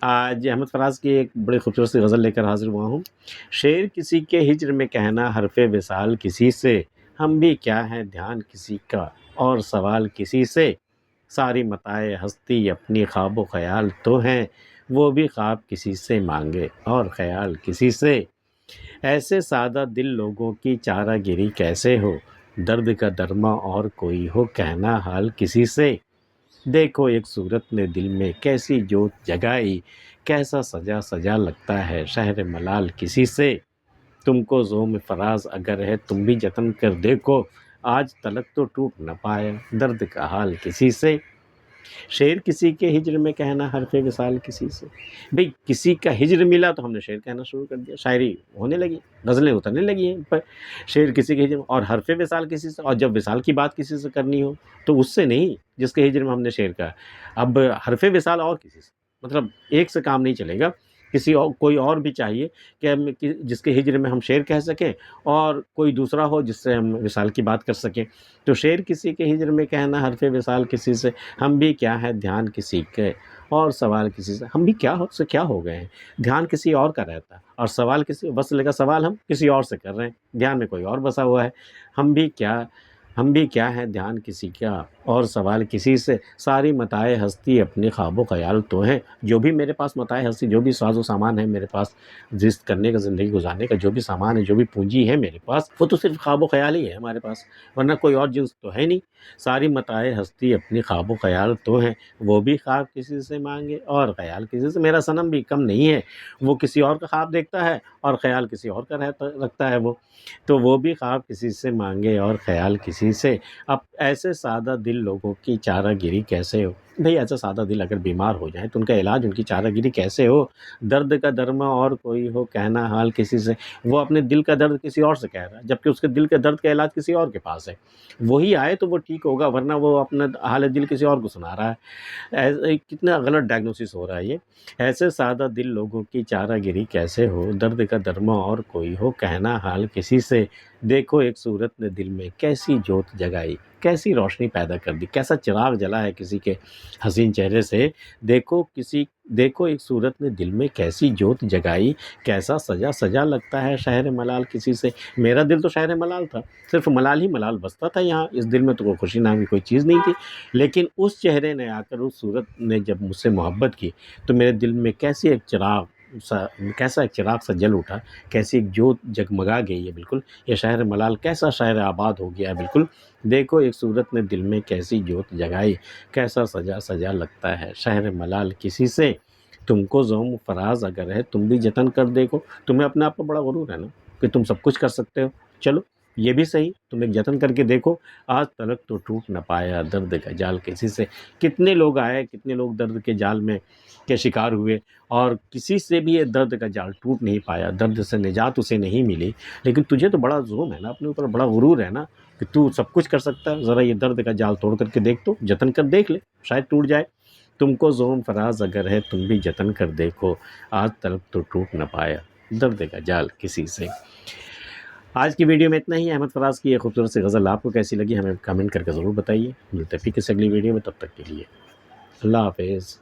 آج احمد فراز کی ایک بڑی خوبصورت سی غزل لے کر حاضر ہوا ہوں۔ شعر کسی کے ہجر میں کہنا حرف وصال کسی سے، ہم بھی کیا ہیں دھیان کسی کا اور سوال کسی سے، ساری متاع ہستی اپنی خواب و خیال تو ہیں، وہ بھی خواب کسی سے مانگے اور خیال کسی سے۔ ایسے سادہ دل لوگوں کی چارہ گیری کیسے ہو، درد کا درما اور کوئی ہو کہنا حال کسی سے۔ دیکھو ایک صورت نے دل میں کیسی جوت جگائی، کیسا سجا سجا لگتا ہے شہر ملال کسی سے۔ تم کو زوم فراز اگر ہے تم بھی جتن کر دیکھو، آج تلک تو ٹوٹ نہ پایا درد کا حال کسی سے۔ شعر کسی کے ہجر میں کہنا حرف وصال کسی سے۔ بھئی کسی کا ہجر ملا تو ہم نے شعر کہنا شروع کر دیا، شاعری ہونے لگی، غزلیں اترنے لگی ہیں پر شعر کسی کے ہجر میں، اور حرف وصال کسی سے، اور جب وصال کی بات کسی سے کرنی ہو تو اس سے نہیں جس کے ہجر میں ہم نے شعر کہا، اب حرف وصال اور کسی سے، مطلب ایک سے کام نہیں چلے گا، کسی اور کوئی اور بھی چاہیے کہ جس کے ہجر میں ہم شعر کہہ سکیں، اور کوئی دوسرا ہو جس سے ہم وصال کی بات کر سکیں۔ تو شعر کسی کے ہجر میں کہنا حرف وصال کسی سے، ہم بھی کیا ہے دھیان کسی کے اور سوال کسی سے۔ ہم بھی کیا ہو گئے ہیں، دھیان کسی اور کا رہتا ہے اور سوال کسی، وصل کا سوال ہم کسی اور سے کر رہے ہیں، دھیان میں کوئی اور بسا ہوا ہے۔ ہم بھی کیا ہے دھیان کسی کا اور سوال کسی سے، ساری متاع ہستی اپنے خواب و خیال تو ہیں۔ جو بھی میرے پاس متاع ہستی، جو بھی ساز و سامان ہے میرے پاس زندگی کرنے کا، زندگی گزارنے کا جو بھی سامان ہے، جو بھی پونجی ہے میرے پاس، وہ تو صرف خواب و خیال ہی ہے ہمارے پاس، ورنہ کوئی اور جنس تو ہے نہیں۔ ساری متاع ہستی اپنی خواب و خیال تو ہیں، وہ بھی خواب کسی سے مانگے اور خیال کسی سے۔ میرا صنم بھی کم نہیں ہے، وہ کسی اور کا خواب دیکھتا ہے اور خیال کسی اور کا رکھتا ہے وہ بھی خواب کسی سے مانگے اور خیال کسی سے۔ اب ایسے سادہ دل لوگوں کی چارہ گیری کیسے ہو، بھئی ایسا سادہ دل اگر بیمار ہو جائیں تو ان کا علاج، ان کی چارہ گیری کیسے ہو، درد کا درما اور کوئی ہو کہنا حال کسی سے۔ وہ اپنے دل کا درد کسی اور سے کہہ رہا ہے، جبکہ اس کے دل کے درد کا علاج کسی اور کے پاس ہے، وہی آئے تو وہ ٹھیک ہوگا، ورنہ وہ اپنا حال دل کسی اور کو سنا رہا ہے۔ کتنا غلط ڈائگنوسس ہو رہا ہے یہ۔ ایسے سادہ دل لوگوں کی چارہ گیری کیسے ہو، درد کا درما اور کوئی ہو کہنا حال کسی سے۔ دیکھو ایک صورت نے دل میں کیسی جوت جگائی، کیسی روشنی پیدا کر دی، کیسا چراغ جلا ہے کسی کے حسین چہرے سے۔ دیکھو ایک صورت نے دل میں کیسی جوت جگائی، کیسا سجا سجا لگتا ہے شہر ملال کسی سے۔ میرا دل تو شہر ملال تھا، صرف ملال ہی ملال بستا تھا یہاں، اس دل میں تو کوئی خوشی نام کی کوئی چیز نہیں تھی، لیکن اس چہرے نے آ کر، اس صورت نے جب مجھ سے محبت کی تو میرے دل میں کیسا ایک چراغ سا جل اٹھا، کیسی ایک جوت جگمگا گئی ہے بالکل۔ یہ شہر ملال کیسا شہر آباد ہو گیا ہے بالکل۔ دیکھو ایک صورت نے دل میں کیسی جوت جگائی، کیسا سجا سجا لگتا ہے شہر ملال کسی سے۔ تم کو زوم فراز اگر ہے تم بھی جتن کر دیکھو، تمہیں اپنے آپ پر بڑا غرور ہے نا کہ تم سب کچھ کر سکتے ہو، چلو یہ بھی صحیح، تم ایک جتن کر کے دیکھو، آج تلک تو ٹوٹ نہ پایا درد کا جال کسی سے۔ کتنے لوگ آئے، کتنے لوگ درد کے جال میں کے شکار ہوئے، اور کسی سے بھی یہ درد کا جال ٹوٹ نہیں پایا، درد سے نجات اسے نہیں ملی، لیکن تجھے تو بڑا ظلم ہے نا، اپنے اوپر بڑا غرور ہے نا کہ تو سب کچھ کر سکتا ہے۔ ذرا یہ درد کا جال توڑ کر کے دیکھ، تو جتن کر دیکھ لے، شاید ٹوٹ جائے۔ تم کو زوم فراز اگر ہے تم بھی جتن کر دیکھو، آج تلک تو ٹوٹ نہ پایا درد کا جال کسی سے۔ آج کی ویڈیو میں اتنا ہی۔ احمد فراز کی یہ خوبصورت سی غزل آپ کو کیسی لگی ہمیں کمنٹ کر کے ضرور بتائیے۔ ملتے ہیں پھر کسی اگلی ویڈیو میں، تب تک کے لیے اللہ حافظ۔